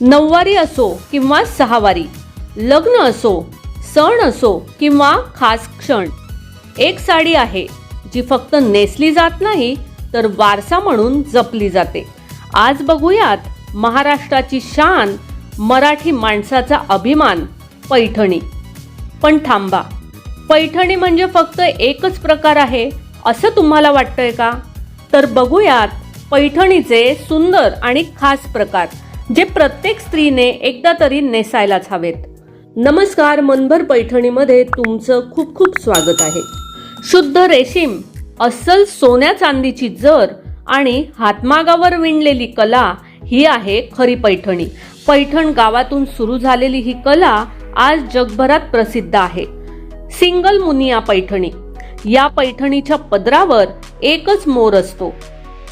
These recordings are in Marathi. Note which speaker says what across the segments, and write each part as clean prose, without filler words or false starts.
Speaker 1: नऊवारी असो किंवा सहावारी, लग्न असो, सण असो किंवा खास क्षण, एक साडी आहे जी फक्त नेसली जात नाही तर वारसा म्हणून जपली जाते. आज बघूयात महाराष्ट्राची शान, मराठी माणसाचा अभिमान, पैठणी. पण थांबा, पैठणी म्हणजे फक्त एकच प्रकार आहे असं तुम्हाला वाटतंय का? तर बघूयात पैठणीचे सुंदर आणि खास प्रकार जे प्रत्येक स्त्रीने एकदा तरी नेसायलाच हवेत. नमस्कार, मनभर पैठणीमध्ये तुमचं खूप खूप स्वागत आहे. शुद्ध रेशीम, अस्सल सोन्या चांदीची जर आणि हातमागावर विणलेली कला ही आहे खरी पैठणी. पैठण गावातून सुरू झालेली ही कला आज जगभरात प्रसिद्ध आहे. सिंगल मुनिया पैठणी. या पैठणीच्या पदरावर एकच मोर असतो.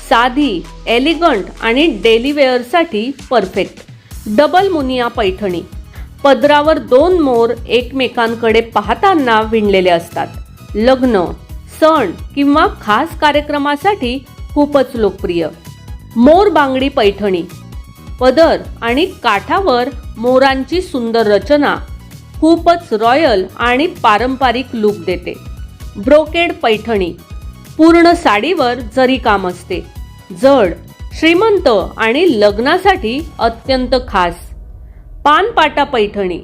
Speaker 1: साधी, एलिगंट आणि डेली वेअरसाठी परफेक्ट. डबल मुनिया पैठणी. पदरावर दोन मोर एकमेकांकडे पाहताना विणलेले असतात. लग्न, सण किंवा खास कार्यक्रमासाठी खूपच लोकप्रिय. मोर बांगडी पैठणी. पदर आणि काठावर मोरांची सुंदर रचना खूपच रॉयल आणि पारंपरिक लुक देते. ब्रोकेड पैठणी. पूर्ण साडीवर जरी काम असते. जड, श्रीमंत आणि लग्नासाठी अत्यंत खास. पानपाटा पैठणी.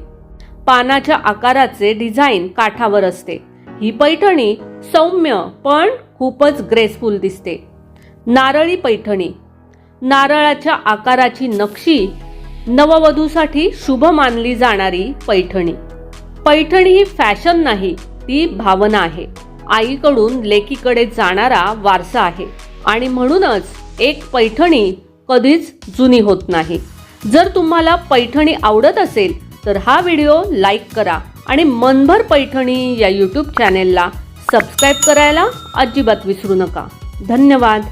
Speaker 1: पानाच्या आकाराचे डिझाईन काठावर असते. ही पैठणी सौम्य पण खूपच ग्रेसफुल दिसते. नारळी पैठणी. नारळाच्या आकाराची नक्षी नववधूसाठी शुभ मानली जाणारी पैठणी. पैठणी ही फॅशन नाही, ती भावना आहे. आईकडून लेकीकडे जाणारा वारसा आहे आणि म्हणूनच एक पैठणी कधीच जुनी होत नाही. जर तुम्हाला पैठणी आवडत असेल तर हा व्हिडिओ लाईक करा आणि मनभर पैठणी या यूट्यूब चॅनेलला सबस्क्राईब करायला अजिबात विसरू नका. धन्यवाद.